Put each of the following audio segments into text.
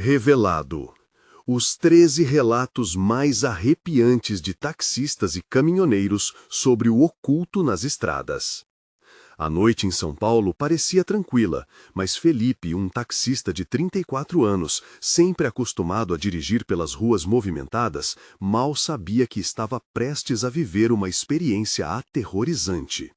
Revelado. Os 13 relatos mais arrepiantes de taxistas e caminhoneiros sobre o oculto nas estradas. A noite em São Paulo parecia tranquila, mas Felipe, um taxista de 34 anos, sempre acostumado a dirigir pelas ruas movimentadas, mal sabia que estava prestes a viver uma experiência aterrorizante.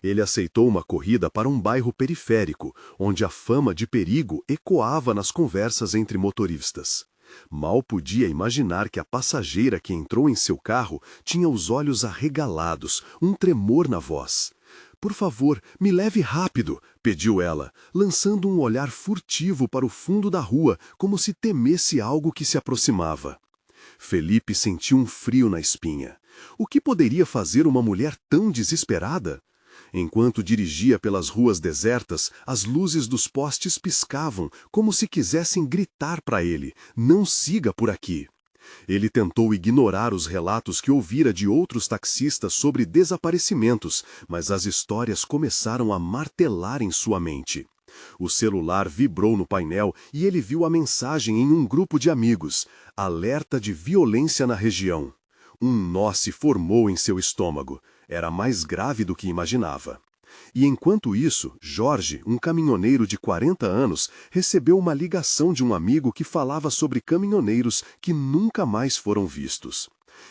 Ele aceitou uma corrida para um bairro periférico, onde a fama de perigo ecoava nas conversas entre motoristas. Mal podia imaginar que a passageira que entrou em seu carro tinha os olhos arregalados, um tremor na voz. "Por favor, me leve rápido", pediu ela, lançando um olhar furtivo para o fundo da rua, como se temesse algo que se aproximava. Felipe sentiu um frio na espinha. O que poderia fazer uma mulher tão desesperada? Enquanto dirigia pelas ruas desertas, as luzes dos postes piscavam, como se quisessem gritar para ele: "Não siga por aqui". Ele tentou ignorar os relatos que ouvira de outros taxistas sobre desaparecimentos, mas as histórias começaram a martelar em sua mente. O celular vibrou no painel e ele viu a mensagem em um grupo de amigos: "Alerta de violência na região". Um nó se formou em seu estômago. Era mais grave do que imaginava. E enquanto isso, Jorge, um caminhoneiro de 40 anos, recebeu uma ligação de um amigo que falava sobre caminhoneiros que nunca mais foram vistos.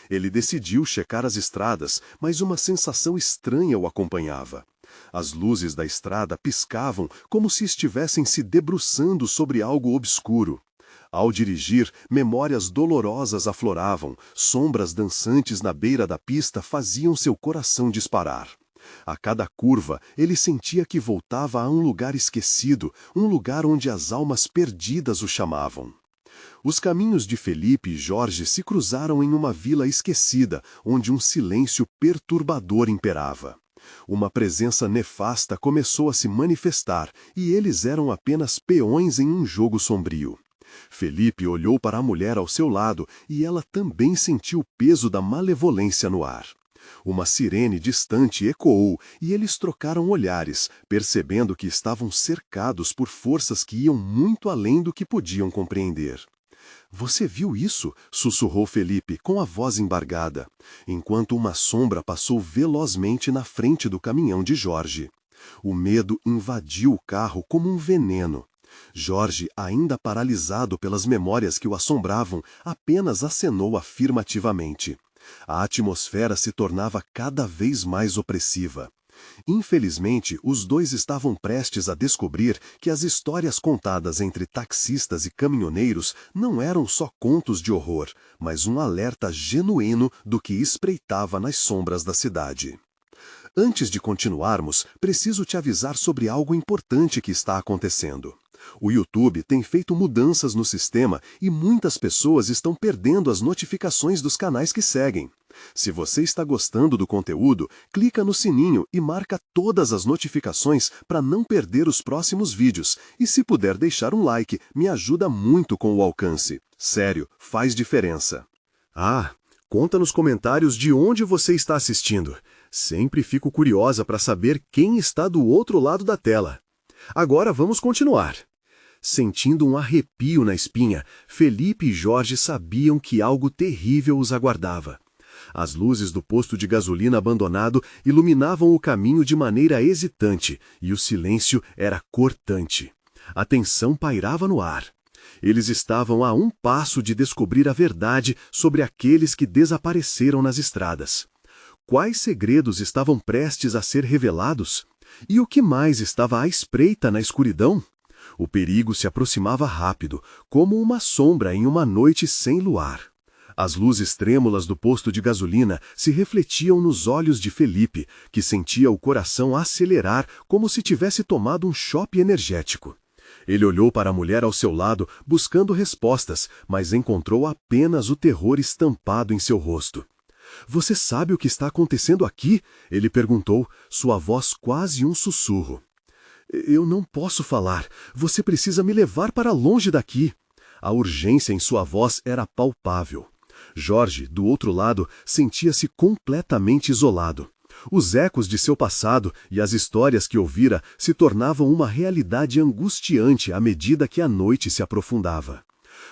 Ele decidiu checar as estradas, mas uma sensação estranha o acompanhava. As luzes da estrada piscavam como se estivessem se debruçando sobre algo obscuro. Ao dirigir, memórias dolorosas afloravam, sombras dançantes na beira da pista faziam seu coração disparar. A cada curva, ele sentia que voltava a um lugar esquecido, um lugar onde as almas perdidas o chamavam. Os caminhos de Felipe e Jorge se cruzaram em uma vila esquecida, onde um silêncio perturbador imperava. Uma presença nefasta começou a se manifestar, e eles eram apenas peões em um jogo sombrio. Felipe olhou para a mulher ao seu lado e ela também sentiu o peso da malevolência no ar. Uma sirene distante ecoou e eles trocaram olhares, percebendo que estavam cercados por forças que iam muito além do que podiam compreender. "Você viu isso?", sussurrou Felipe, com a voz embargada, enquanto uma sombra passou velozmente na frente do caminhão de Jorge. O medo invadiu o carro como um veneno. Jorge, ainda paralisado pelas memórias que o assombravam, apenas acenou afirmativamente. A atmosfera se tornava cada vez mais opressiva. Infelizmente, os dois estavam prestes a descobrir que as histórias contadas entre taxistas e caminhoneiros não eram só contos de horror, mas um alerta genuíno do que espreitava nas sombras da cidade. Antes de continuarmos, preciso te avisar sobre algo importante que está acontecendo. O YouTube tem feito mudanças no sistema e muitas pessoas estão perdendo as notificações dos canais que seguem. Se você está gostando do conteúdo, clica no sininho e marca todas as notificações para não perder os próximos vídeos. E se puder deixar um like, me ajuda muito com o alcance. Sério, faz diferença. Conta nos comentários de onde você está assistindo. Sempre fico curiosa para saber quem está do outro lado da tela. Agora vamos continuar. Sentindo um arrepio na espinha, Felipe e Jorge sabiam que algo terrível os aguardava. As luzes do posto de gasolina abandonado iluminavam o caminho de maneira hesitante e o silêncio era cortante. A tensão pairava no ar. Eles estavam a um passo de descobrir a verdade sobre aqueles que desapareceram nas estradas. Quais segredos estavam prestes a ser revelados? E o que mais estava à espreita na escuridão? O perigo se aproximava rápido, como uma sombra em uma noite sem luar. As luzes trêmulas do posto de gasolina se refletiam nos olhos de Felipe, que sentia o coração acelerar como se tivesse tomado um chope energético. Ele olhou para a mulher ao seu lado, buscando respostas, mas encontrou apenas o terror estampado em seu rosto. "Você sabe o que está acontecendo aqui?", ele perguntou, sua voz quase um sussurro. "Eu não posso falar. Você precisa me levar para longe daqui." A urgência em sua voz era palpável. Jorge, do outro lado, sentia-se completamente isolado. Os ecos de seu passado e as histórias que ouvira se tornavam uma realidade angustiante à medida que a noite se aprofundava.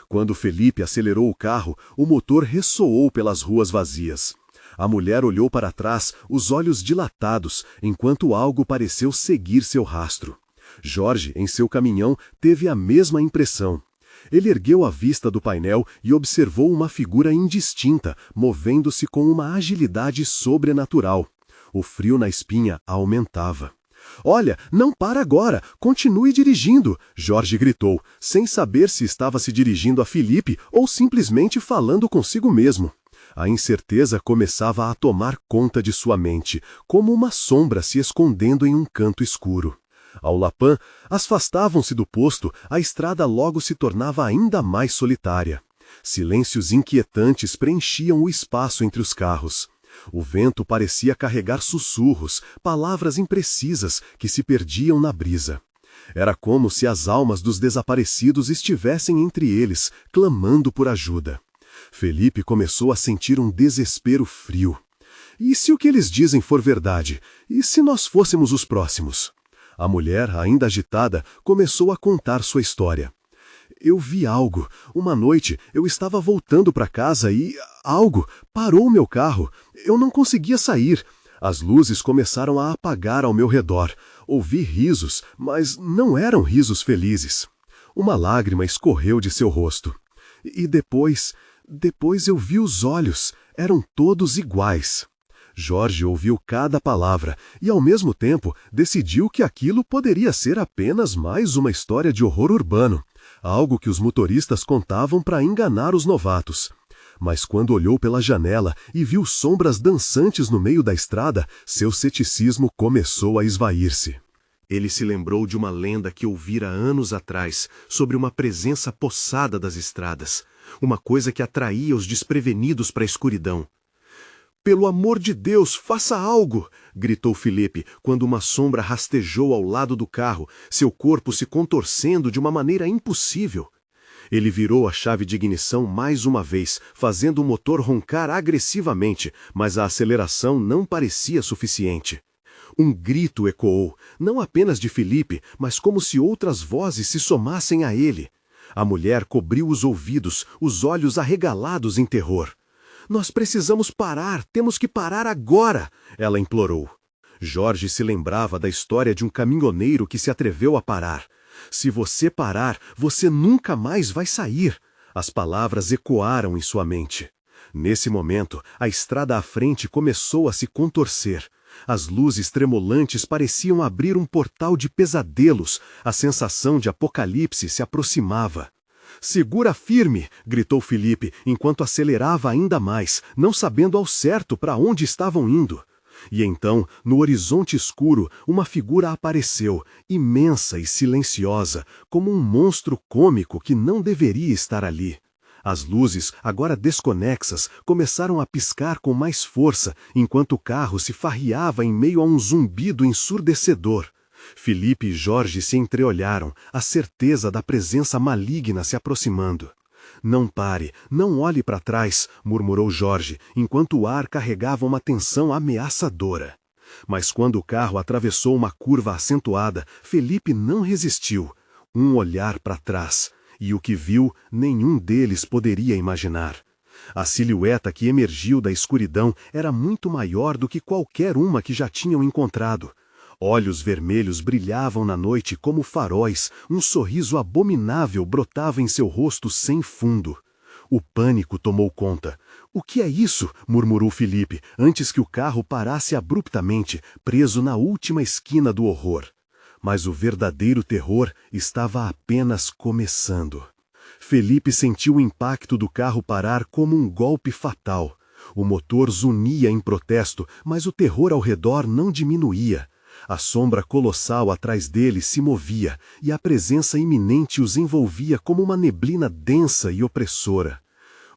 Quando Felipe acelerou o carro, o motor ressoou pelas ruas vazias. A mulher olhou para trás, os olhos dilatados, enquanto algo pareceu seguir seu rastro. Jorge, em seu caminhão, teve a mesma impressão. Ele ergueu a vista do painel e observou uma figura indistinta, movendo-se com uma agilidade sobrenatural. O frio na espinha aumentava. "Olha, não para agora! Continue dirigindo!" Jorge gritou, sem saber se estava se dirigindo a Felipe ou simplesmente falando consigo mesmo. A incerteza começava a tomar conta de sua mente, como uma sombra se escondendo em um canto escuro. Ao Lapã, afastavam-se do posto, a estrada logo se tornava ainda mais solitária. Silêncios inquietantes preenchiam o espaço entre os carros. O vento parecia carregar sussurros, palavras imprecisas que se perdiam na brisa. Era como se as almas dos desaparecidos estivessem entre eles, clamando por ajuda. Felipe começou a sentir um desespero frio. E se o que eles dizem for verdade? E se nós fôssemos os próximos? A mulher, ainda agitada, começou a contar sua história. "Eu vi algo. Uma noite, eu estava voltando para casa e... algo parou o meu carro. Eu não conseguia sair. As luzes começaram a apagar ao meu redor. Ouvi risos, mas não eram risos felizes. Uma lágrima escorreu de seu rosto. E depois eu vi os olhos. Eram todos iguais." Jorge ouviu cada palavra e, ao mesmo tempo, decidiu que aquilo poderia ser apenas mais uma história de horror urbano, algo que os motoristas contavam para enganar os novatos. Mas quando olhou pela janela e viu sombras dançantes no meio da estrada, seu ceticismo começou a esvair-se. Ele se lembrou de uma lenda que ouvira anos atrás sobre uma presença possada das estradas, uma coisa que atraía os desprevenidos para a escuridão. "Pelo amor de Deus, faça algo!" gritou Felipe, quando uma sombra rastejou ao lado do carro, seu corpo se contorcendo de uma maneira impossível. Ele virou a chave de ignição mais uma vez, fazendo o motor roncar agressivamente, mas a aceleração não parecia suficiente. Um grito ecoou, não apenas de Felipe, mas como se outras vozes se somassem a ele. A mulher cobriu os ouvidos, os olhos arregalados em terror. "Nós precisamos parar, temos que parar agora!" ela implorou. Jorge se lembrava da história de um caminhoneiro que se atreveu a parar. "Se você parar, você nunca mais vai sair!" As palavras ecoaram em sua mente. Nesse momento, a estrada à frente começou a se contorcer. As luzes tremolantes pareciam abrir um portal de pesadelos. A sensação de apocalipse se aproximava. "Segura firme!" gritou Felipe, enquanto acelerava ainda mais, não sabendo ao certo para onde estavam indo. E então, no horizonte escuro, uma figura apareceu, imensa e silenciosa, como um monstro cômico que não deveria estar ali. As luzes, agora desconexas, começaram a piscar com mais força, enquanto o carro se farreava em meio a um zumbido ensurdecedor. Felipe e Jorge se entreolharam, a certeza da presença maligna se aproximando. "Não pare, não olhe para trás", murmurou Jorge, enquanto o ar carregava uma tensão ameaçadora. Mas quando o carro atravessou uma curva acentuada, Felipe não resistiu. Um olhar para trás, e o que viu, nenhum deles poderia imaginar. A silhueta que emergiu da escuridão era muito maior do que qualquer uma que já tinham encontrado. Olhos vermelhos brilhavam na noite como faróis, um sorriso abominável brotava em seu rosto sem fundo. O pânico tomou conta. "O que é isso?" murmurou Felipe, antes que o carro parasse abruptamente, preso na última esquina do horror. Mas o verdadeiro terror estava apenas começando. Felipe sentiu o impacto do carro parar como um golpe fatal. O motor zunia em protesto, mas o terror ao redor não diminuía. A sombra colossal atrás deles se movia, e a presença iminente os envolvia como uma neblina densa e opressora.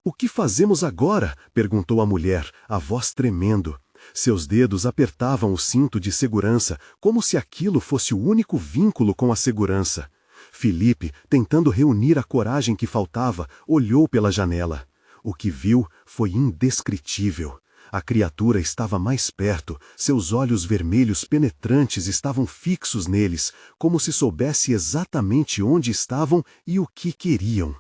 "O que fazemos agora?" perguntou a mulher, a voz tremendo. Seus dedos apertavam o cinto de segurança, como se aquilo fosse o único vínculo com a segurança. Felipe, tentando reunir a coragem que faltava, olhou pela janela. O que viu foi indescritível. A criatura estava mais perto, seus olhos vermelhos penetrantes estavam fixos neles, como se soubesse exatamente onde estavam e o que queriam.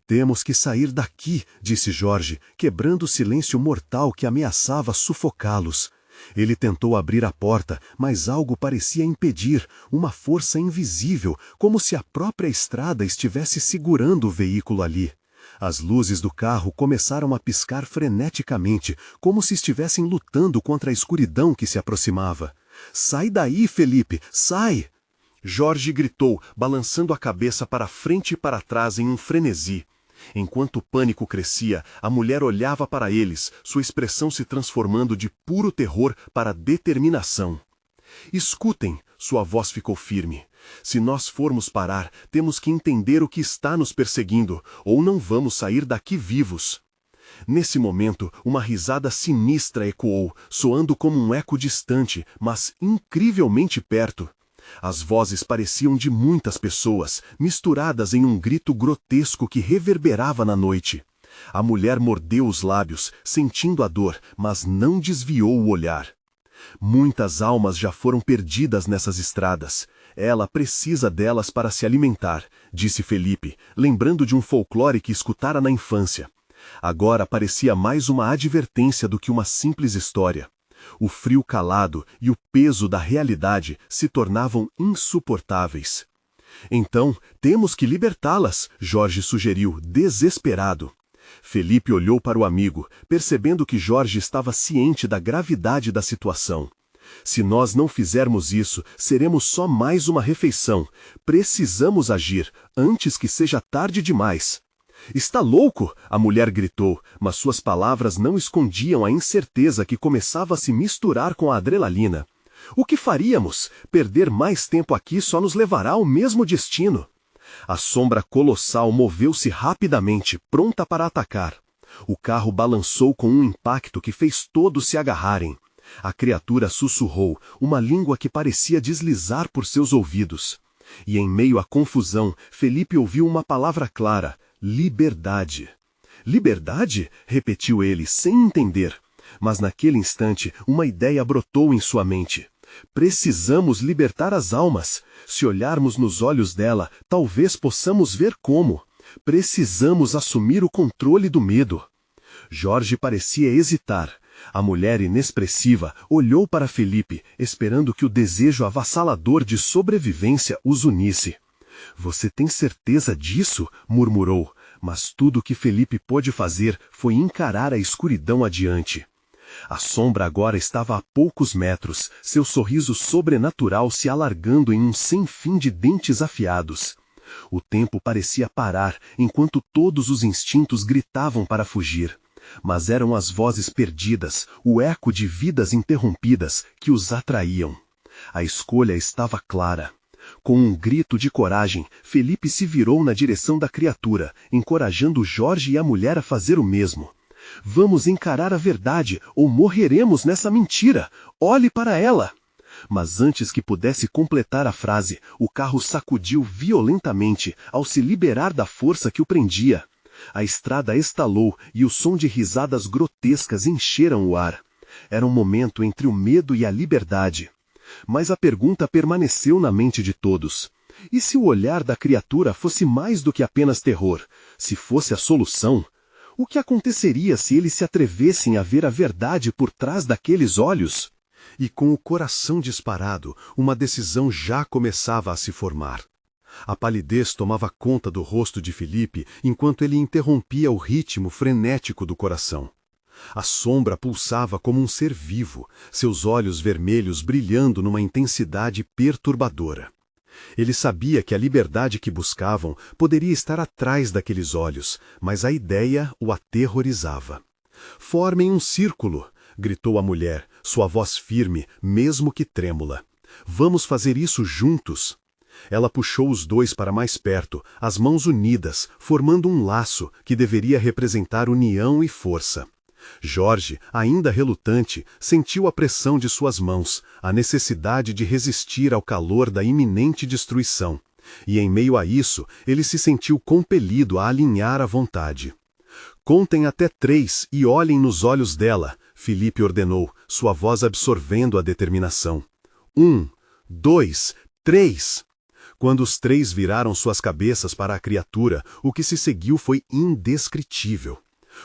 Temos que sair daqui, disse Jorge, quebrando o silêncio mortal que ameaçava sufocá-los. Ele tentou abrir a porta, mas algo parecia impedir, uma força invisível, como se a própria estrada estivesse segurando o veículo ali. As luzes do carro começaram a piscar freneticamente, como se estivessem lutando contra a escuridão que se aproximava. "Sai daí, Felipe! Sai!" Jorge gritou, balançando a cabeça para frente e para trás em um frenesi. Enquanto o pânico crescia, a mulher olhava para eles, sua expressão se transformando de puro terror para determinação. "Escutem", sua voz ficou firme. "Se nós formos parar, temos que entender o que está nos perseguindo, ou não vamos sair daqui vivos." Nesse momento, uma risada sinistra ecoou, soando como um eco distante, mas incrivelmente perto. As vozes pareciam de muitas pessoas, misturadas em um grito grotesco que reverberava na noite. A mulher mordeu os lábios, sentindo a dor, mas não desviou o olhar. "Muitas almas já foram perdidas nessas estradas. Ela precisa delas para se alimentar", disse Felipe, lembrando de um folclore que escutara na infância. Agora parecia mais uma advertência do que uma simples história. O frio calado e o peso da realidade se tornavam insuportáveis. "Então, temos que libertá-las", Jorge sugeriu, desesperado. Felipe olhou para o amigo, percebendo que Jorge estava ciente da gravidade da situação. "Se nós não fizermos isso, seremos só mais uma refeição. Precisamos agir, antes que seja tarde demais." "Está louco?", a mulher gritou, mas suas palavras não escondiam a incerteza que começava a se misturar com a adrenalina. "O que faríamos? Perder mais tempo aqui só nos levará ao mesmo destino." A sombra colossal moveu-se rapidamente, pronta para atacar. O carro balançou com um impacto que fez todos se agarrarem. A criatura sussurrou, uma língua que parecia deslizar por seus ouvidos. E em meio à confusão, Felipe ouviu uma palavra clara: liberdade. "Liberdade?", repetiu ele, sem entender. Mas naquele instante, uma ideia brotou em sua mente. "Precisamos libertar as almas. Se olharmos nos olhos dela, talvez possamos ver como. Precisamos assumir o controle do medo." Jorge parecia hesitar. A mulher inexpressiva olhou para Felipe, esperando que o desejo avassalador de sobrevivência os unisse. "Você tem certeza disso?", murmurou, mas tudo o que Felipe pôde fazer foi encarar a escuridão adiante. A sombra agora estava a poucos metros, seu sorriso sobrenatural se alargando em um sem fim de dentes afiados. O tempo parecia parar, enquanto todos os instintos gritavam para fugir. Mas eram as vozes perdidas, o eco de vidas interrompidas, que os atraíam. A escolha estava clara. Com um grito de coragem, Felipe se virou na direção da criatura, encorajando Jorge e a mulher a fazer o mesmo. "Vamos encarar a verdade, ou morreremos nessa mentira! Olhe para ela!" Mas antes que pudesse completar a frase, o carro sacudiu violentamente ao se liberar da força que o prendia. A estrada estalou e o som de risadas grotescas encheram o ar. Era um momento entre o medo e a liberdade. Mas a pergunta permaneceu na mente de todos. E se o olhar da criatura fosse mais do que apenas terror? Se fosse a solução? O que aconteceria se eles se atrevessem a ver a verdade por trás daqueles olhos? E com o coração disparado, uma decisão já começava a se formar. A palidez tomava conta do rosto de Felipe enquanto ele interrompia o ritmo frenético do coração. A sombra pulsava como um ser vivo, seus olhos vermelhos brilhando numa intensidade perturbadora. Ele sabia que a liberdade que buscavam poderia estar atrás daqueles olhos, mas a ideia o aterrorizava. "Formem um círculo", gritou a mulher, sua voz firme, mesmo que trêmula. "Vamos fazer isso juntos." Ela puxou os dois para mais perto, as mãos unidas, formando um laço que deveria representar união e força. Jorge, ainda relutante, sentiu a pressão de suas mãos, a necessidade de resistir ao calor da iminente destruição. E em meio a isso, ele se sentiu compelido a alinhar a vontade. "Contem até 3 e olhem nos olhos dela", Felipe ordenou, sua voz absorvendo a determinação. 1, 2, 3. Quando os três viraram suas cabeças para a criatura, o que se seguiu foi indescritível.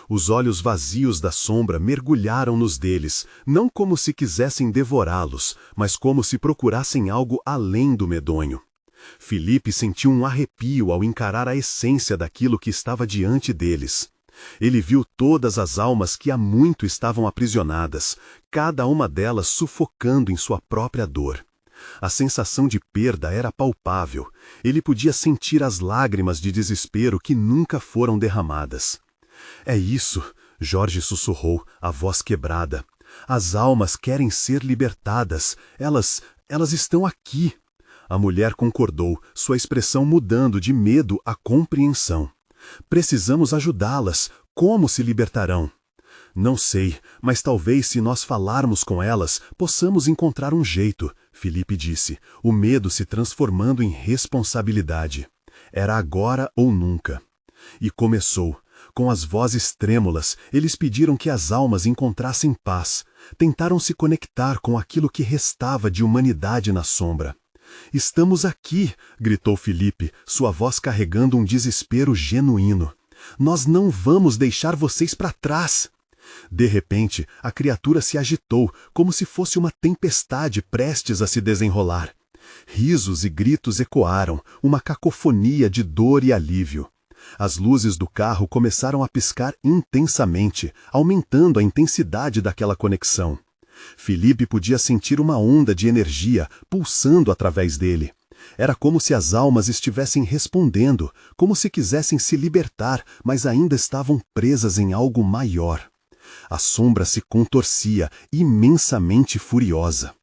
Os olhos vazios da sombra mergulharam nos deles, não como se quisessem devorá-los, mas como se procurassem algo além do medonho. Felipe sentiu um arrepio ao encarar a essência daquilo que estava diante deles. Ele viu todas as almas que há muito estavam aprisionadas, cada uma delas sufocando em sua própria dor. A sensação de perda era palpável. Ele podia sentir as lágrimas de desespero que nunca foram derramadas. É isso, Jorge sussurrou, a voz quebrada. As almas querem ser libertadas. Elas estão aqui. A mulher concordou, sua expressão mudando de medo a compreensão. Precisamos ajudá-las. Como se libertarão? Não sei, mas talvez se nós falarmos com elas, possamos encontrar um jeito, Felipe disse, o medo se transformando em responsabilidade. Era agora ou nunca. E começou. Com as vozes trêmulas, eles pediram que as almas encontrassem paz. Tentaram se conectar com aquilo que restava de humanidade na sombra. Estamos aqui, gritou Felipe, sua voz carregando um desespero genuíno. Nós não vamos deixar vocês para trás. De repente, a criatura se agitou, como se fosse uma tempestade prestes a se desenrolar. Risos e gritos ecoaram, uma cacofonia de dor e alívio. As luzes do carro começaram a piscar intensamente, aumentando a intensidade daquela conexão. Felipe podia sentir uma onda de energia pulsando através dele. Era como se as almas estivessem respondendo, como se quisessem se libertar, mas ainda estavam presas em algo maior. A sombra se contorcia, imensamente furiosa.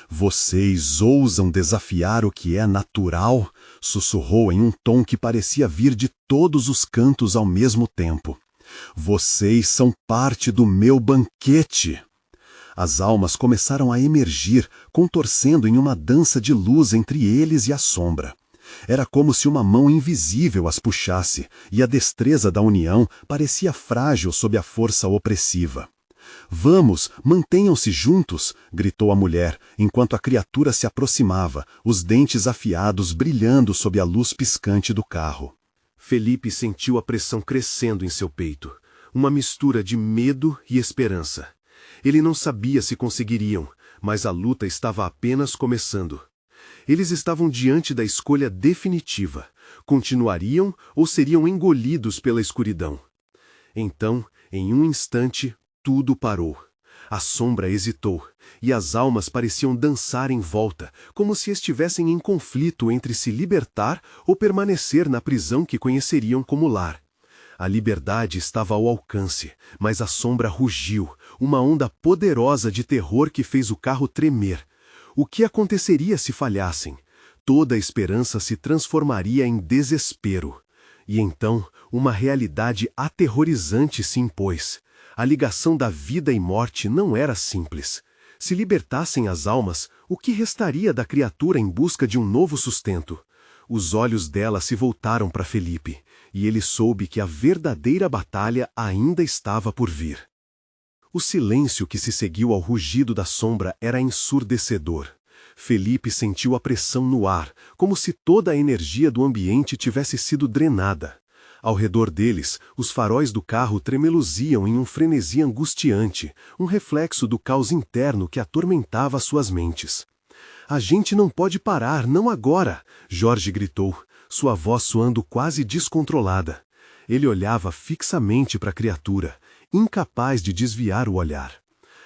Vocês ousam desafiar o que é natural? Sussurrou em um tom que parecia vir de todos os cantos ao mesmo tempo. Vocês são parte do meu banquete. As almas começaram a emergir, contorcendo em uma dança de luz entre eles e a sombra. Era como se uma mão invisível as puxasse, e a destreza da união parecia frágil sob a força opressiva. Vamos, mantenham-se juntos, gritou a mulher, enquanto a criatura se aproximava, os dentes afiados brilhando sob a luz piscante do carro. Felipe sentiu a pressão crescendo em seu peito, uma mistura de medo e esperança. Ele não sabia se conseguiriam, mas a luta estava apenas começando. Eles estavam diante da escolha definitiva. Continuariam ou seriam engolidos pela escuridão? Então, em um instante, tudo parou. A sombra hesitou, e as almas pareciam dançar em volta, como se estivessem em conflito entre se libertar ou permanecer na prisão que conheceriam como lar. A liberdade estava ao alcance, mas a sombra rugiu, uma onda poderosa de terror que fez o carro tremer. O que aconteceria se falhassem? Toda a esperança se transformaria em desespero. E então, uma realidade aterrorizante se impôs. A ligação da vida e morte não era simples. Se libertassem as almas, o que restaria da criatura em busca de um novo sustento? Os olhos dela se voltaram para Felipe, e ele soube que a verdadeira batalha ainda estava por vir. O silêncio que se seguiu ao rugido da sombra era ensurdecedor. Felipe sentiu a pressão no ar, como se toda a energia do ambiente tivesse sido drenada. Ao redor deles, os faróis do carro tremeluziam em um frenesi angustiante, um reflexo do caos interno que atormentava suas mentes. A gente não pode parar, não agora, Jorge gritou, sua voz soando quase descontrolada. Ele olhava fixamente para a criatura, incapaz de desviar o olhar.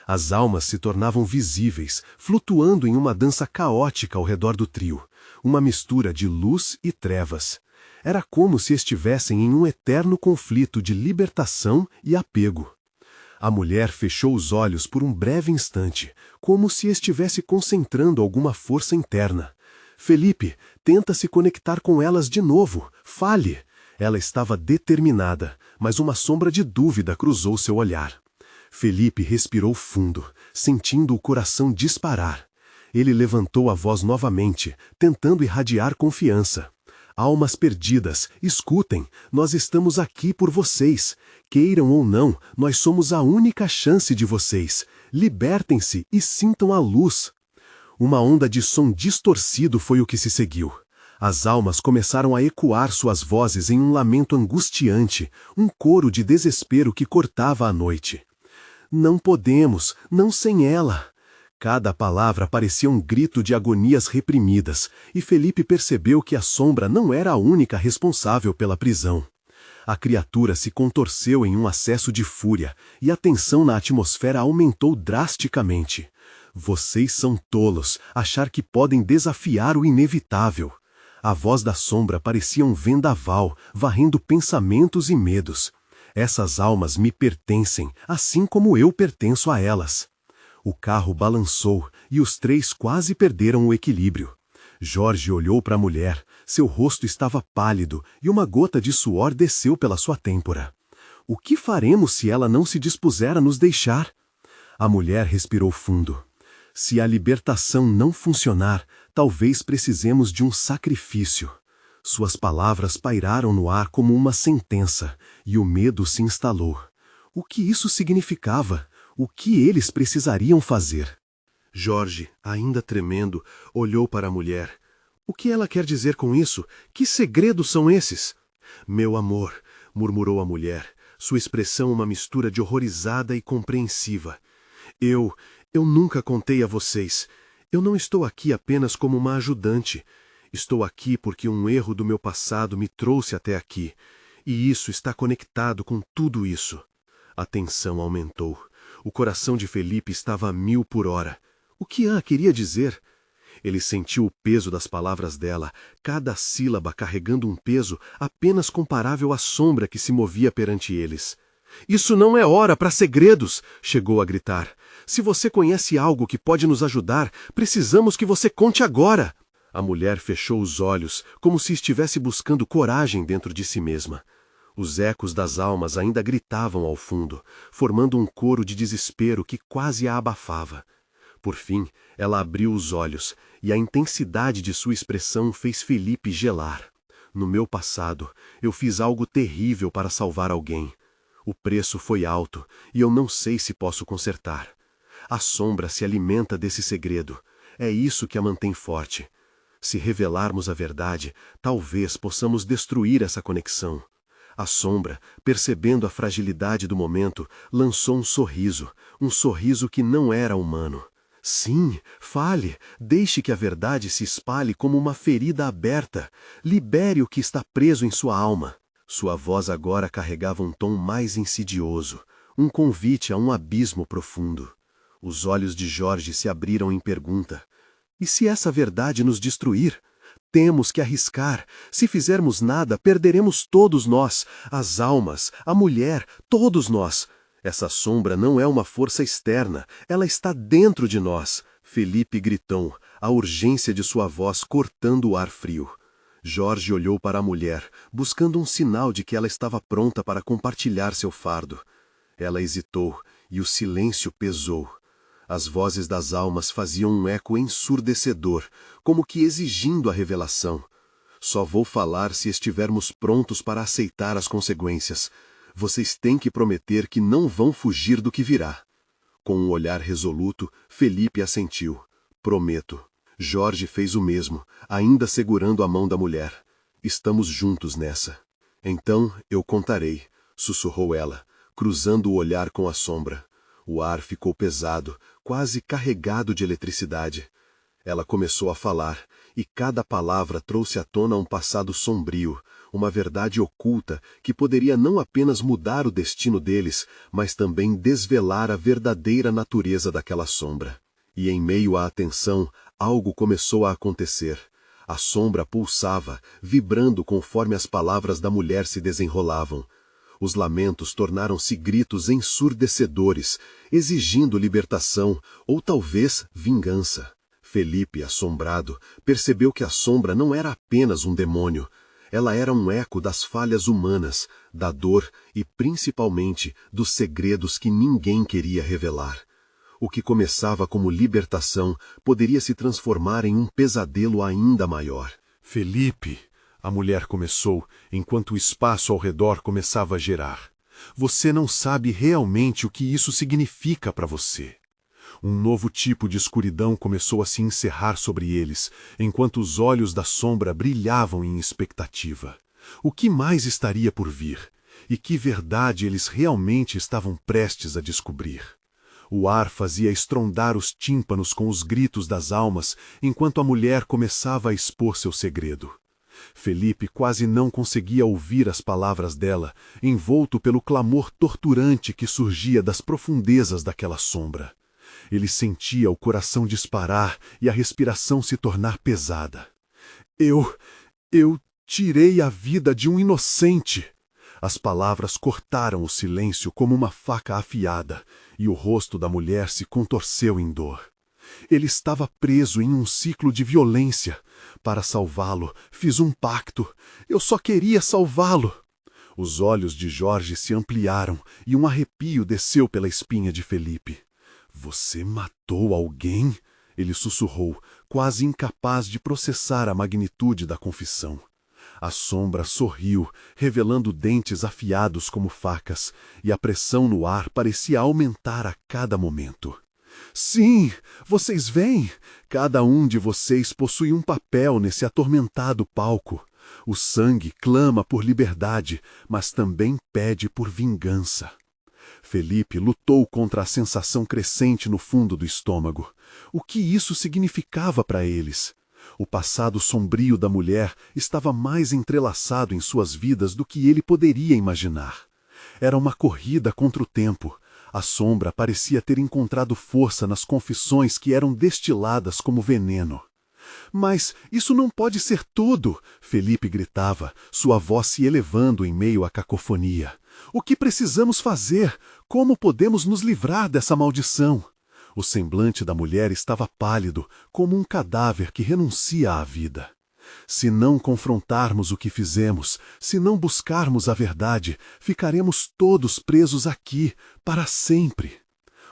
As almas se tornavam visíveis, flutuando em uma dança caótica ao redor do trio, uma mistura de luz e trevas. Era como se estivessem em um eterno conflito de libertação e apego. A mulher fechou os olhos por um breve instante, como se estivesse concentrando alguma força interna. Felipe, tenta se conectar com elas de novo. Fale! Ela estava determinada, mas uma sombra de dúvida cruzou seu olhar. Felipe respirou fundo, sentindo o coração disparar. Ele levantou a voz novamente, tentando irradiar confiança. Almas perdidas, escutem, nós estamos aqui por vocês. Queiram ou não, nós somos a única chance de vocês. Libertem-se e sintam a luz. Uma onda de som distorcido foi o que se seguiu. As almas começaram a ecoar suas vozes em um lamento angustiante, um coro de desespero que cortava a noite. Não podemos, não sem ela. Cada palavra parecia um grito de agonias reprimidas, e Felipe percebeu que a sombra não era a única responsável pela prisão. A criatura se contorceu em um acesso de fúria, e a tensão na atmosfera aumentou drasticamente. Vocês são tolos, achar que podem desafiar o inevitável. A voz da sombra parecia um vendaval, varrendo pensamentos e medos. Essas almas me pertencem, assim como eu pertenço a elas. O carro balançou e os três quase perderam o equilíbrio. Jorge olhou para a mulher, seu rosto estava pálido e uma gota de suor desceu pela sua têmpora. O que faremos se ela não se dispuser a nos deixar? A mulher respirou fundo. Se a libertação não funcionar, talvez precisemos de um sacrifício. Suas palavras pairaram no ar como uma sentença, e o medo se instalou. O que isso significava? O que eles precisariam fazer? Jorge, ainda tremendo, olhou para a mulher. O que ela quer dizer com isso? Que segredos são esses? Meu amor, murmurou a mulher, sua expressão uma mistura de horrorizada e compreensiva. Eu nunca contei a vocês. Eu não estou aqui apenas como uma ajudante. Estou aqui porque um erro do meu passado me trouxe até aqui. E isso está conectado com tudo isso. A tensão aumentou. O coração de Felipe estava a 1000 por hora. O que Anne queria dizer? Ele sentiu o peso das palavras dela, cada sílaba carregando um peso apenas comparável à sombra que se movia perante eles. Isso não é hora para segredos, chegou a gritar. Se você conhece algo que pode nos ajudar, precisamos que você conte agora. A mulher fechou os olhos, como se estivesse buscando coragem dentro de si mesma. Os ecos das almas ainda gritavam ao fundo, formando um coro de desespero que quase a abafava. Por fim, ela abriu os olhos, e a intensidade de sua expressão fez Felipe gelar. No meu passado, eu fiz algo terrível para salvar alguém. O preço foi alto, e eu não sei se posso consertar. A sombra se alimenta desse segredo. É isso que a mantém forte. Se revelarmos a verdade, talvez possamos destruir essa conexão. A sombra, percebendo a fragilidade do momento, lançou um sorriso que não era humano. Sim, fale, deixe que a verdade se espalhe como uma ferida aberta. Libere o que está preso em sua alma. Sua voz agora carregava um tom mais insidioso, um convite a um abismo profundo. Os olhos de Jorge se abriram em pergunta. E se essa verdade nos destruir? Temos que arriscar. Se fizermos nada, perderemos todos nós, as almas, a mulher, todos nós. Essa sombra não é uma força externa, ela está dentro de nós. Felipe gritou, a urgência de sua voz cortando o ar frio. Jorge olhou para a mulher, buscando um sinal de que ela estava pronta para compartilhar seu fardo. Ela hesitou, e o silêncio pesou. As vozes das almas faziam um eco ensurdecedor, como que exigindo a revelação. Só vou falar se estivermos prontos para aceitar as consequências. Vocês têm que prometer que não vão fugir do que virá. Com um olhar resoluto, Felipe assentiu. Prometo. Jorge fez o mesmo, ainda segurando a mão da mulher. Estamos juntos nessa. Então eu contarei, sussurrou ela, cruzando o olhar com a sombra. O ar ficou pesado, quase carregado de eletricidade. Ela começou a falar, e cada palavra trouxe à tona um passado sombrio, uma verdade oculta que poderia não apenas mudar o destino deles, mas também desvelar a verdadeira natureza daquela sombra. E em meio à atenção, algo começou a acontecer. A sombra pulsava, vibrando conforme as palavras da mulher se desenrolavam. Os lamentos tornaram-se gritos ensurdecedores, exigindo libertação, ou talvez vingança. Felipe, assombrado, percebeu que a sombra não era apenas um demônio. Ela era um eco das falhas humanas, da dor e, principalmente, dos segredos que ninguém queria revelar. O que começava como libertação poderia se transformar em um pesadelo ainda maior. Felipe, a mulher começou, enquanto o espaço ao redor começava a gerar. Você não sabe realmente o que isso significa para você. Um novo tipo de escuridão começou a se encerrar sobre eles, enquanto os olhos da sombra brilhavam em expectativa. O que mais estaria por vir? E que verdade eles realmente estavam prestes a descobrir? O ar fazia estrondar os tímpanos com os gritos das almas, enquanto a mulher começava a expor seu segredo. Felipe quase não conseguia ouvir as palavras dela, envolto pelo clamor torturante que surgia das profundezas daquela sombra. Ele sentia o coração disparar e a respiração se tornar pesada. Eu tirei a vida de um inocente. As palavras cortaram o silêncio como uma faca afiada, e o rosto da mulher se contorceu em dor. Ele estava preso em um ciclo de violência. Para salvá-lo, fiz um pacto. Eu só queria salvá-lo. Os olhos de Jorge se ampliaram e um arrepio desceu pela espinha de Felipe. Você matou alguém? Ele sussurrou, quase incapaz de processar a magnitude da confissão. A sombra sorriu, revelando dentes afiados como facas, e a pressão no ar parecia aumentar a cada momento. Sim, vocês veem? Cada um de vocês possui um papel nesse atormentado palco. O sangue clama por liberdade, mas também pede por vingança. Felipe lutou contra a sensação crescente no fundo do estômago. O que isso significava para eles? O passado sombrio da mulher estava mais entrelaçado em suas vidas do que ele poderia imaginar. Era uma corrida contra o tempo. A sombra parecia ter encontrado força nas confissões que eram destiladas como veneno. Mas isso não pode ser tudo, Felipe gritava, sua voz se elevando em meio à cacofonia. O que precisamos fazer? Como podemos nos livrar dessa maldição? O semblante da mulher estava pálido, como um cadáver que renuncia à vida. Se não confrontarmos o que fizemos, se não buscarmos a verdade, ficaremos todos presos aqui, para sempre.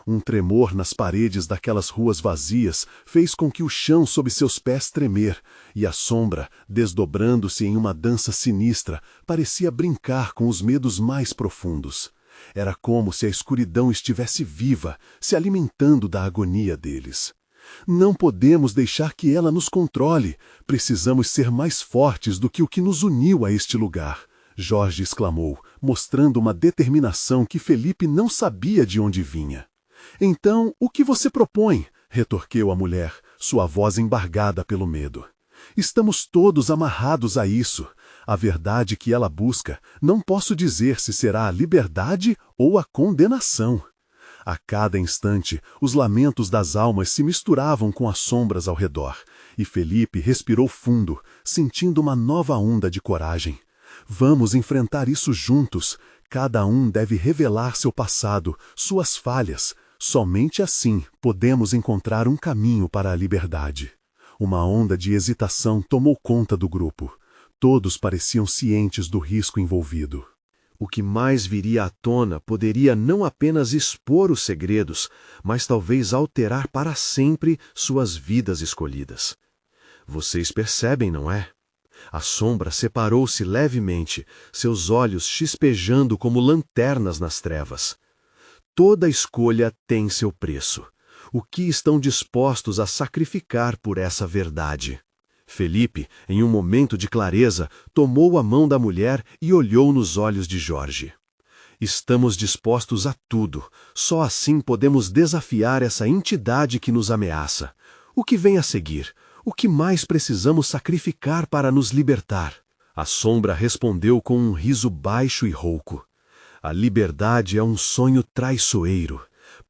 Um tremor nas paredes daquelas ruas vazias fez com que o chão sob seus pés tremer, e a sombra, desdobrando-se em uma dança sinistra, parecia brincar com os medos mais profundos. Era como se a escuridão estivesse viva, se alimentando da agonia deles. Não podemos deixar que ela nos controle. Precisamos ser mais fortes do que o que nos uniu a este lugar. Jorge exclamou, mostrando uma determinação que Felipe não sabia de onde vinha. Então, o que você propõe? Retorqueu a mulher, sua voz embargada pelo medo. Estamos todos amarrados a isso. A verdade que ela busca, não posso dizer se será a liberdade ou a condenação. A cada instante, os lamentos das almas se misturavam com as sombras ao redor, e Felipe respirou fundo, sentindo uma nova onda de coragem. Vamos enfrentar isso juntos. Cada um deve revelar seu passado, suas falhas. Somente assim podemos encontrar um caminho para a liberdade. Uma onda de hesitação tomou conta do grupo. Todos pareciam cientes do risco envolvido. O que mais viria à tona poderia não apenas expor os segredos, mas talvez alterar para sempre suas vidas escolhidas. Vocês percebem, não é? A sombra separou-se levemente, seus olhos chispejando como lanternas nas trevas. Toda escolha tem seu preço. O que estão dispostos a sacrificar por essa verdade? Felipe, em um momento de clareza, tomou a mão da mulher e olhou nos olhos de Jorge. Estamos dispostos a tudo. Só assim podemos desafiar essa entidade que nos ameaça. O que vem a seguir? O que mais precisamos sacrificar para nos libertar? A sombra respondeu com um riso baixo e rouco. A liberdade é um sonho traiçoeiro.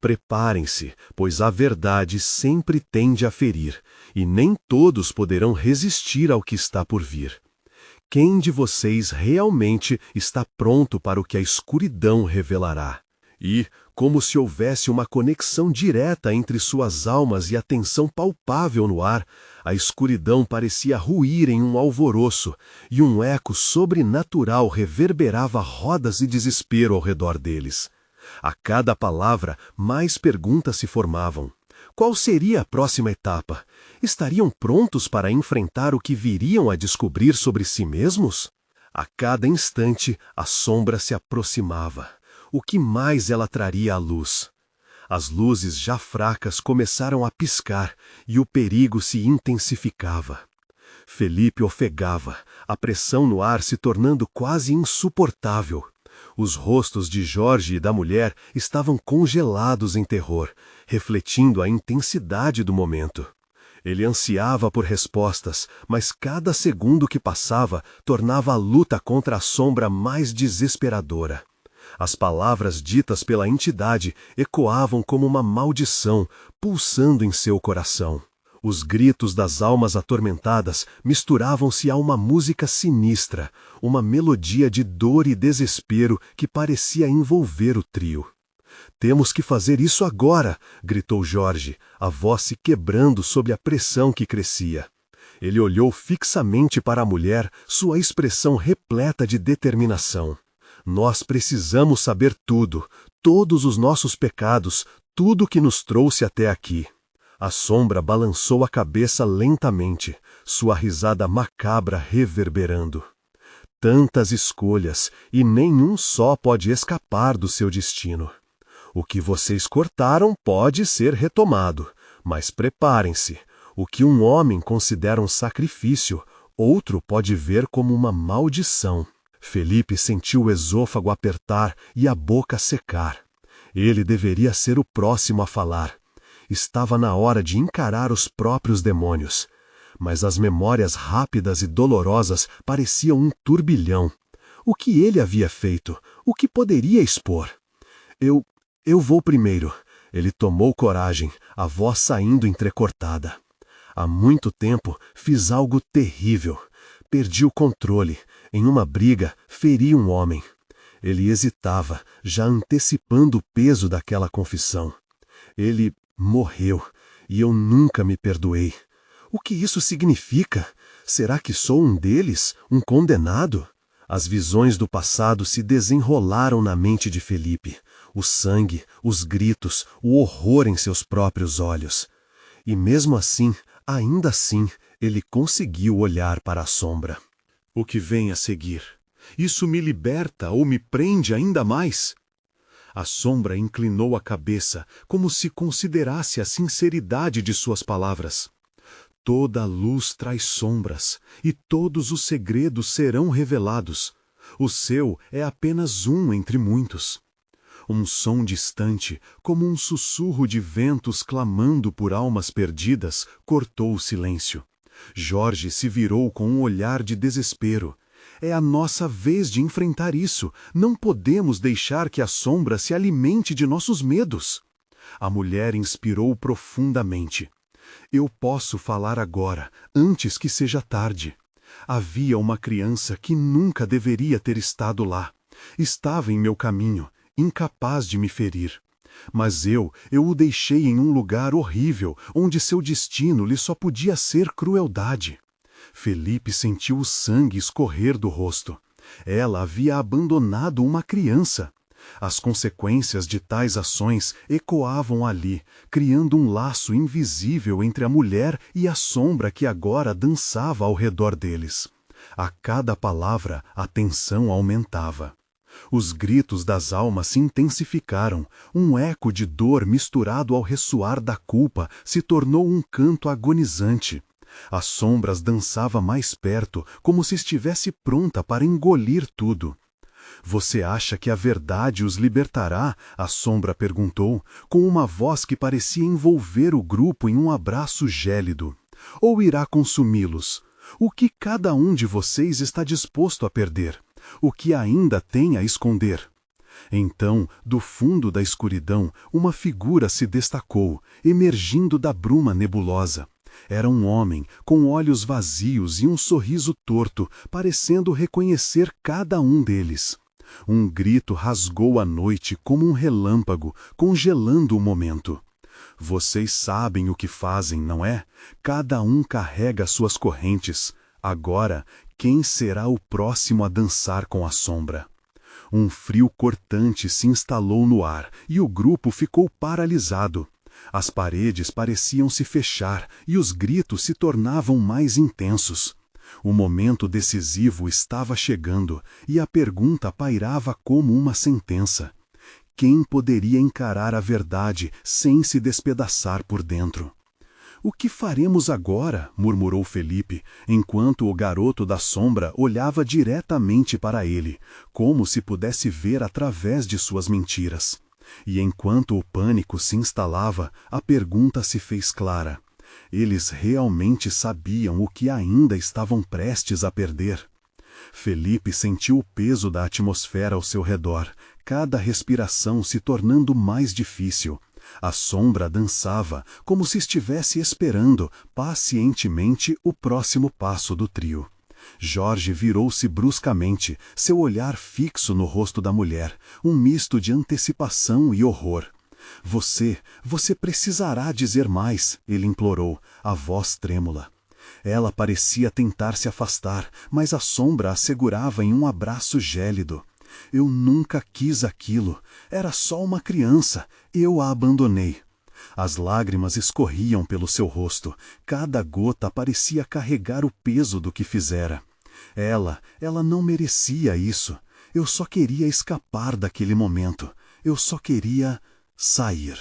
Preparem-se, pois a verdade sempre tende a ferir, e nem todos poderão resistir ao que está por vir. Quem de vocês realmente está pronto para o que a escuridão revelará? E, como se houvesse uma conexão direta entre suas almas e a tensão palpável no ar, a escuridão parecia ruir em um alvoroço, e um eco sobrenatural reverberava rodas e desespero ao redor deles. A cada palavra, mais perguntas se formavam. Qual seria a próxima etapa? Estariam prontos para enfrentar o que viriam a descobrir sobre si mesmos? A cada instante, a sombra se aproximava. O que mais ela traria à luz? As luzes já fracas começaram a piscar e o perigo se intensificava. Felipe ofegava, a pressão no ar se tornando quase insuportável. Os rostos de Jorge e da mulher estavam congelados em terror, refletindo a intensidade do momento. Ele ansiava por respostas, mas cada segundo que passava tornava a luta contra a sombra mais desesperadora. As palavras ditas pela entidade ecoavam como uma maldição, pulsando em seu coração. Os gritos das almas atormentadas misturavam-se a uma música sinistra, uma melodia de dor e desespero que parecia envolver o trio. "Temos que fazer isso agora!" gritou Jorge, a voz se quebrando sob a pressão que crescia. Ele olhou fixamente para a mulher, sua expressão repleta de determinação. "Nós precisamos saber tudo, todos os nossos pecados, tudo que nos trouxe até aqui." A sombra balançou a cabeça lentamente, sua risada macabra reverberando. Tantas escolhas, e nenhum só pode escapar do seu destino. O que vocês cortaram pode ser retomado, mas preparem-se. O que um homem considera um sacrifício, outro pode ver como uma maldição. Felipe sentiu o esôfago apertar e a boca secar. Ele deveria ser o próximo a falar. Estava na hora de encarar os próprios demônios. Mas as memórias rápidas e dolorosas pareciam um turbilhão. O que ele havia feito? O que poderia expor? Eu vou primeiro." Ele tomou coragem, a voz saindo entrecortada. "Há muito tempo fiz algo terrível. Perdi o controle. Em uma briga, feri um homem." Ele hesitava, já antecipando o peso daquela confissão. "Ele morreu, e eu nunca me perdoei. O que isso significa? Será que sou um deles, um condenado?" As visões do passado se desenrolaram na mente de Felipe. O sangue, os gritos, o horror em seus próprios olhos. E mesmo assim, ainda assim, ele conseguiu olhar para a sombra. "O que vem a seguir? Isso me liberta ou me prende ainda mais?" A sombra inclinou a cabeça, como se considerasse a sinceridade de suas palavras. "Toda luz traz sombras, e todos os segredos serão revelados. O seu é apenas um entre muitos." Um som distante, como um sussurro de ventos clamando por almas perdidas, cortou o silêncio. Jorge se virou com um olhar de desespero. "É a nossa vez de enfrentar isso. Não podemos deixar que a sombra se alimente de nossos medos." A mulher inspirou profundamente. "Eu posso falar agora, antes que seja tarde. Havia uma criança que nunca deveria ter estado lá. Estava em meu caminho, incapaz de me ferir. Mas eu o deixei em um lugar horrível, onde seu destino lhe só podia ser crueldade." Felipe sentiu o sangue escorrer do rosto. Ela havia abandonado uma criança. As consequências de tais ações ecoavam ali, criando um laço invisível entre a mulher e a sombra que agora dançava ao redor deles. A cada palavra, a tensão aumentava. Os gritos das almas se intensificaram. Um eco de dor misturado ao ressoar da culpa se tornou um canto agonizante. As sombras dançava mais perto, como se estivesse pronta para engolir tudo. "Você acha que a verdade os libertará?" a sombra perguntou, com uma voz que parecia envolver o grupo em um abraço gélido. "Ou irá consumi-los? O que cada um de vocês está disposto a perder? O que ainda tem a esconder?" Então, do fundo da escuridão, uma figura se destacou, emergindo da bruma nebulosa. Era um homem, com olhos vazios e um sorriso torto, parecendo reconhecer cada um deles. Um grito rasgou a noite como um relâmpago, congelando o momento. "Vocês sabem o que fazem, não é? Cada um carrega suas correntes. Agora, quem será o próximo a dançar com a sombra?" Um frio cortante se instalou no ar e o grupo ficou paralisado. As paredes pareciam se fechar e os gritos se tornavam mais intensos. O momento decisivo estava chegando e a pergunta pairava como uma sentença. Quem poderia encarar a verdade sem se despedaçar por dentro? O que faremos agora? Murmurou Felipe, enquanto o garoto da sombra olhava diretamente para ele, como se pudesse ver através de suas mentiras. E enquanto o pânico se instalava, a pergunta se fez clara. Eles realmente sabiam o que ainda estavam prestes a perder? Felipe sentiu o peso da atmosfera ao seu redor, cada respiração se tornando mais difícil. A sombra dançava, como se estivesse esperando, pacientemente, o próximo passo do trio. Jorge virou-se bruscamente, seu olhar fixo no rosto da mulher, um misto de antecipação e horror. Você precisará dizer mais, ele implorou, a voz trêmula. Ela parecia tentar se afastar, mas a sombra a segurava em um abraço gélido. Eu nunca quis aquilo. Era só uma criança. Eu a abandonei. As lágrimas escorriam pelo seu rosto. Cada gota parecia carregar o peso do que fizera. Ela não merecia isso. Eu só queria escapar daquele momento. Eu só queria sair.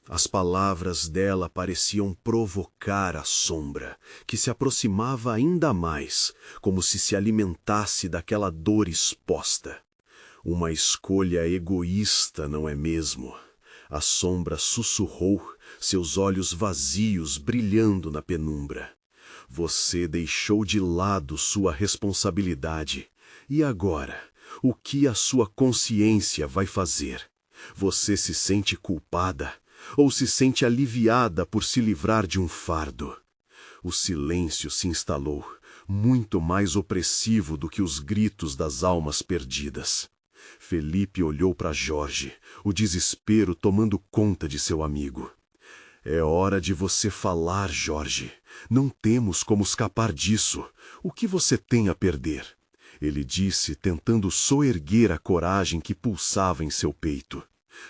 As palavras dela pareciam provocar a sombra, que se aproximava ainda mais, como se alimentasse daquela dor exposta. Uma escolha egoísta, não é mesmo? A sombra sussurrou, seus olhos vazios brilhando na penumbra. Você deixou de lado sua responsabilidade. E agora, o que a sua consciência vai fazer? Você se sente culpada? Ou se sente aliviada por se livrar de um fardo? O silêncio se instalou, muito mais opressivo do que os gritos das almas perdidas. Felipe olhou para Jorge, o desespero tomando conta de seu amigo. É hora de você falar, Jorge. Não temos como escapar disso. O que você tem a perder? Ele disse, tentando soerguer a coragem que pulsava em seu peito.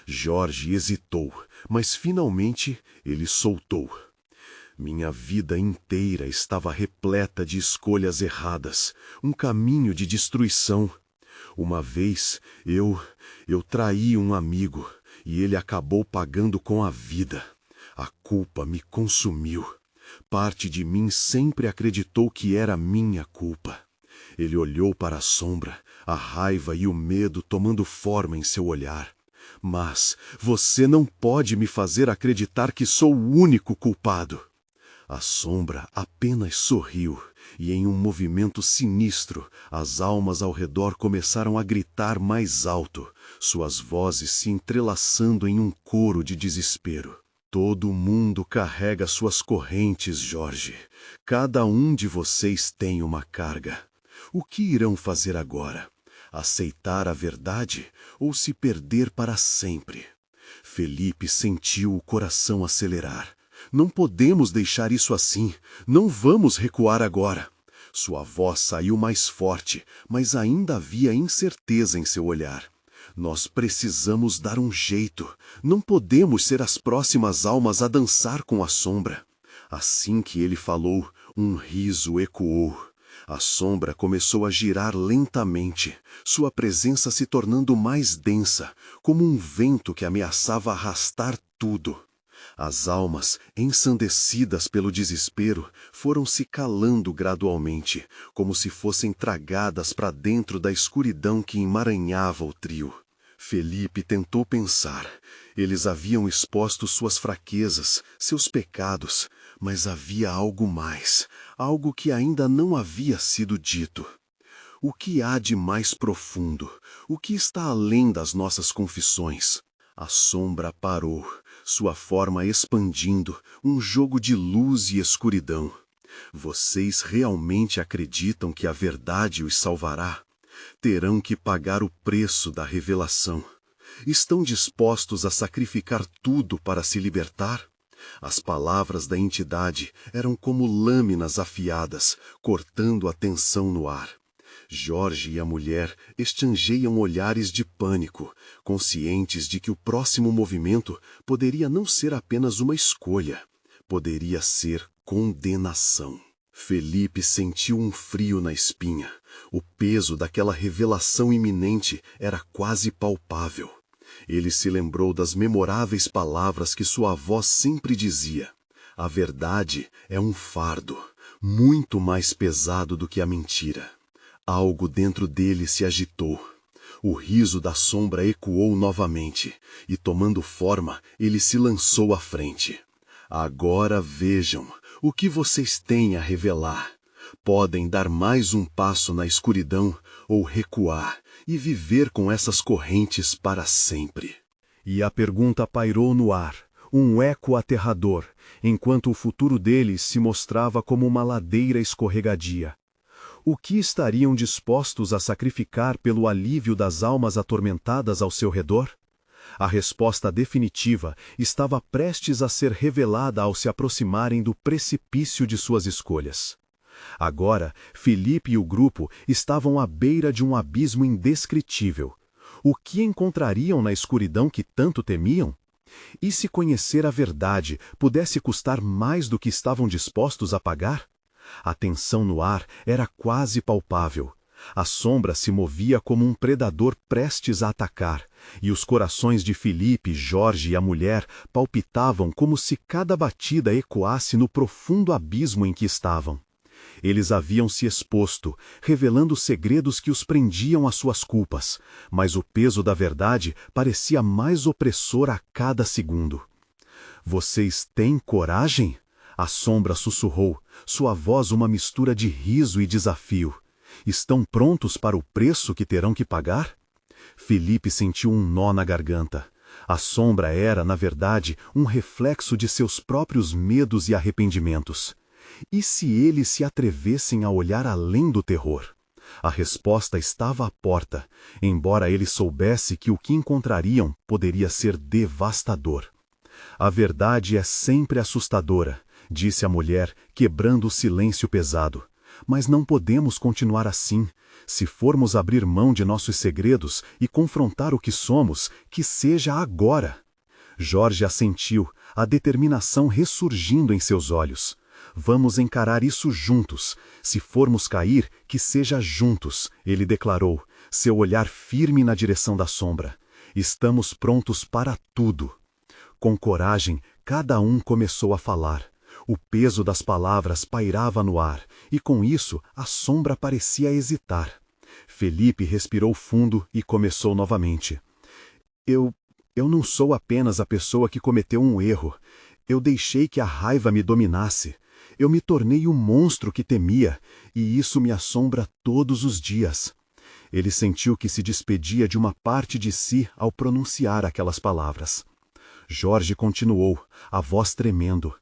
Jorge hesitou, mas finalmente ele soltou. Minha vida inteira estava repleta de escolhas erradas, um caminho de destruição. Uma vez eu traí um amigo e ele acabou pagando com a vida. A culpa me consumiu. Parte de mim sempre acreditou que era minha culpa. Ele olhou para a sombra, a raiva e o medo tomando forma em seu olhar. Mas você não pode me fazer acreditar que sou o único culpado. A sombra apenas sorriu, e em um movimento sinistro, as almas ao redor começaram a gritar mais alto, suas vozes se entrelaçando em um coro de desespero. Todo mundo carrega suas correntes, Jorge. Cada um de vocês tem uma carga. O que irão fazer agora? Aceitar a verdade ou se perder para sempre? Felipe sentiu o coração acelerar. Não podemos deixar isso assim. Não vamos recuar agora. Sua voz saiu mais forte, mas ainda havia incerteza em seu olhar. Nós precisamos dar um jeito. Não podemos ser as próximas almas a dançar com a sombra. Assim que ele falou, um riso ecoou. A sombra começou a girar lentamente, sua presença se tornando mais densa, como um vento que ameaçava arrastar tudo. As almas, ensandecidas pelo desespero, foram se calando gradualmente, como se fossem tragadas para dentro da escuridão que emaranhava o trio. Felipe tentou pensar. Eles haviam exposto suas fraquezas, seus pecados, mas havia algo mais, algo que ainda não havia sido dito. O que há de mais profundo? O que está além das nossas confissões? A sombra parou, sua forma expandindo, um jogo de luz e escuridão. Vocês realmente acreditam que a verdade os salvará? Terão que pagar o preço da revelação. Estão dispostos a sacrificar tudo para se libertar? As palavras da entidade eram como lâminas afiadas, cortando a tensão no ar. Jorge e a mulher exchangeiam olhares de pânico, conscientes de que o próximo movimento poderia não ser apenas uma escolha, poderia ser condenação. Felipe sentiu um frio na espinha, O peso daquela revelação iminente era quase palpável. Ele se lembrou das memoráveis palavras que sua avó sempre dizia: a verdade é um fardo, muito mais pesado do que a mentira. Algo dentro dele se agitou. O riso da sombra ecoou novamente, e tomando forma, ele se lançou à frente. Agora vejam o que vocês têm a revelar. Podem dar mais um passo na escuridão ou recuar e viver com essas correntes para sempre. E a pergunta pairou no ar, um eco aterrador, enquanto o futuro deles se mostrava como uma ladeira escorregadia. O que estariam dispostos a sacrificar pelo alívio das almas atormentadas ao seu redor? A resposta definitiva estava prestes a ser revelada ao se aproximarem do precipício de suas escolhas. Agora, Felipe e o grupo estavam à beira de um abismo indescritível. O que encontrariam na escuridão que tanto temiam? E se conhecer a verdade pudesse custar mais do que estavam dispostos a pagar? A tensão no ar era quase palpável. A sombra se movia como um predador prestes a atacar, e os corações de Felipe, Jorge e a mulher palpitavam como se cada batida ecoasse no profundo abismo em que estavam. Eles haviam se exposto, revelando segredos que os prendiam às suas culpas, mas o peso da verdade parecia mais opressor a cada segundo. "Vocês têm coragem?" A sombra sussurrou, sua voz uma mistura de riso e desafio. "Estão prontos para o preço que terão que pagar?" Felipe sentiu um nó na garganta. A sombra era, na verdade, um reflexo de seus próprios medos e arrependimentos. E se eles se atrevessem a olhar além do terror? A resposta estava à porta, embora ele soubesse que o que encontrariam poderia ser devastador. "A verdade é sempre assustadora", disse a mulher, quebrando o silêncio pesado. "Mas não podemos continuar assim. Se formos abrir mão de nossos segredos e confrontar o que somos, que seja agora." Jorge assentiu, a determinação ressurgindo em seus olhos. "Vamos encarar isso juntos. Se formos cair, que seja juntos", ele declarou, seu olhar firme na direção da sombra. "Estamos prontos para tudo." Com coragem, cada um começou a falar. O peso das palavras pairava no ar, e com isso a sombra parecia hesitar. Felipe respirou fundo e começou novamente. Eu não sou apenas a pessoa que cometeu um erro. Eu deixei que a raiva me dominasse. Eu me tornei o monstro que temia, e isso me assombra todos os dias." Ele sentiu que se despedia de uma parte de si ao pronunciar aquelas palavras. Jorge continuou, a voz tremendo.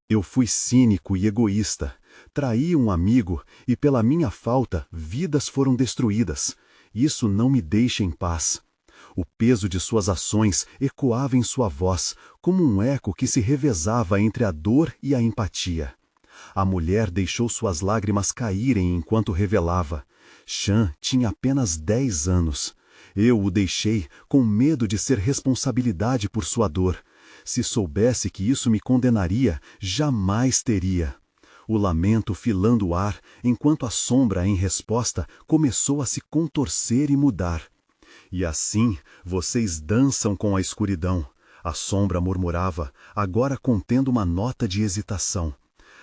"Eu fui cínico e egoísta. Traí um amigo e, pela minha falta, vidas foram destruídas. Isso não me deixa em paz." O peso de suas ações ecoava em sua voz, como um eco que se revezava entre a dor e a empatia. A mulher deixou suas lágrimas caírem enquanto revelava. Chan tinha apenas 10 anos. Eu o deixei com medo de ser responsabilidade por sua dor. Se soubesse que isso me condenaria, jamais teria. O lamento filando o ar, enquanto a sombra, em resposta, começou a se contorcer e mudar. "E assim, vocês dançam com a escuridão", a sombra murmurava, agora contendo uma nota de hesitação.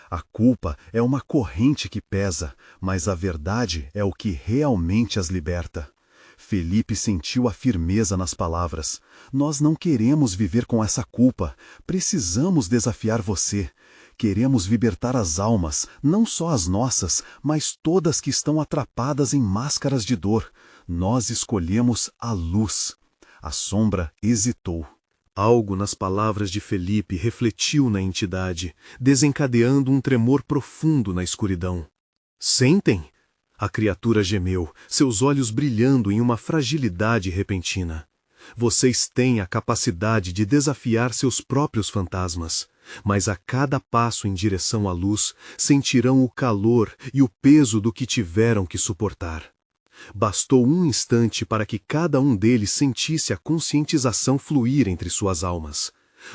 "A culpa é uma corrente que pesa, mas a verdade é o que realmente as liberta." Felipe sentiu a firmeza nas palavras. "Nós não queremos viver com essa culpa. Precisamos desafiar você. Queremos libertar as almas, não só as nossas, mas todas que estão atrapadas em máscaras de dor. Nós escolhemos a luz." A sombra hesitou. Algo nas palavras de Felipe refletiu na entidade, desencadeando um tremor profundo na escuridão. "Sentem?" A criatura gemeu, seus olhos brilhando em uma fragilidade repentina. "Vocês têm a capacidade de desafiar seus próprios fantasmas, mas a cada passo em direção à luz, sentirão o calor e o peso do que tiveram que suportar." Bastou um instante para que cada um deles sentisse a conscientização fluir entre suas almas.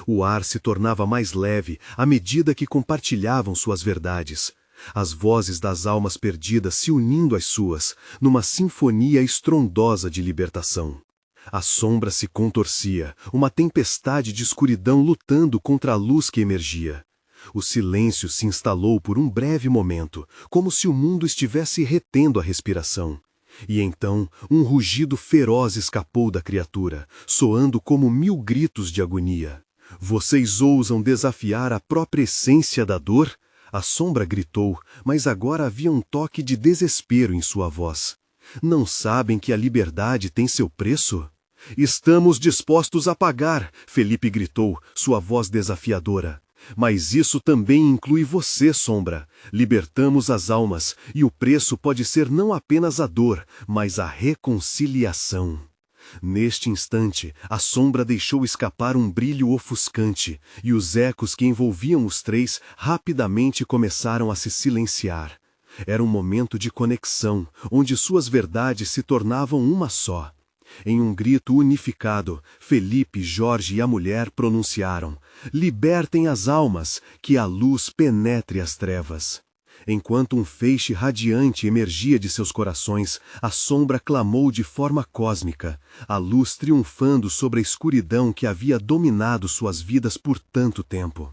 O ar se tornava mais leve à medida que compartilhavam suas verdades. as vozes das almas perdidas se unindo às suas, numa sinfonia estrondosa de libertação. A sombra se contorcia, uma tempestade de escuridão lutando contra a luz que emergia. O silêncio se instalou por um breve momento, como se o mundo estivesse retendo a respiração. E então, um rugido feroz escapou da criatura, soando como 1000 gritos de agonia. Vocês ousam desafiar a própria essência da dor? A sombra gritou, mas agora havia um toque de desespero em sua voz. Não sabem que a liberdade tem seu preço? Estamos dispostos a pagar, Felipe gritou, sua voz desafiadora. Mas isso também inclui você, sombra. Libertamos as almas, e o preço pode ser não apenas a dor, mas a reconciliação. Neste instante, a sombra deixou escapar um brilho ofuscante, e os ecos que envolviam os três rapidamente começaram a se silenciar. Era um momento de conexão, onde suas verdades se tornavam uma só. Em um grito unificado, Felipe, Jorge e a mulher pronunciaram: libertem as almas, que a luz penetre as trevas. Enquanto um feixe radiante emergia de seus corações, a sombra clamou de forma cósmica, a luz triunfando sobre a escuridão que havia dominado suas vidas por tanto tempo.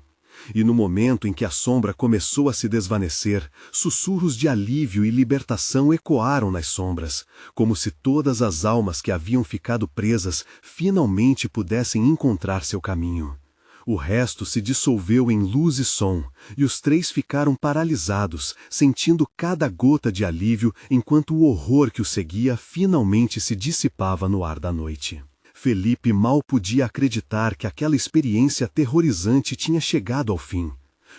E no momento em que a sombra começou a se desvanecer, sussurros de alívio e libertação ecoaram nas sombras, como se todas as almas que haviam ficado presas finalmente pudessem encontrar seu caminho. O resto se dissolveu em luz e som, e os três ficaram paralisados, sentindo cada gota de alívio enquanto o horror que os seguia finalmente se dissipava no ar da noite. Felipe mal podia acreditar que aquela experiência aterrorizante tinha chegado ao fim.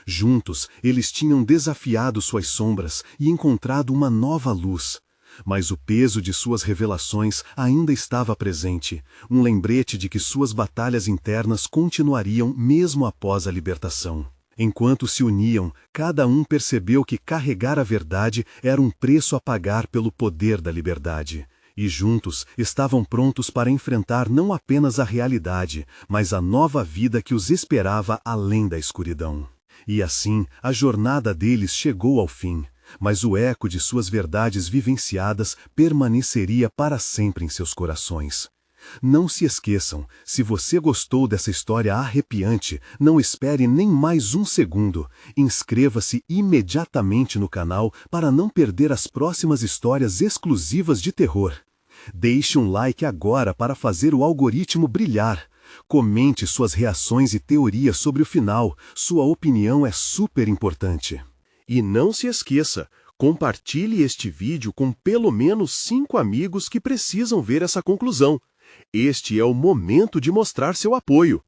Juntos, eles tinham desafiado suas sombras e encontrado uma nova luz. Mas o peso de suas revelações ainda estava presente, um lembrete de que suas batalhas internas continuariam mesmo após a libertação. Enquanto se uniam, cada um percebeu que carregar a verdade era um preço a pagar pelo poder da liberdade. E juntos estavam prontos para enfrentar não apenas a realidade, mas a nova vida que os esperava além da escuridão. E assim, a jornada deles chegou ao fim, mas o eco de suas verdades vivenciadas permaneceria para sempre em seus corações. Não se esqueçam, se você gostou dessa história arrepiante, não espere nem mais um segundo. Inscreva-se imediatamente no canal para não perder as próximas histórias exclusivas de terror. Deixe um like agora para fazer o algoritmo brilhar. Comente suas reações e teorias sobre o final, sua opinião é super importante. E não se esqueça, compartilhe este vídeo com pelo menos 5 amigos que precisam ver essa conclusão. Este é o momento de mostrar seu apoio.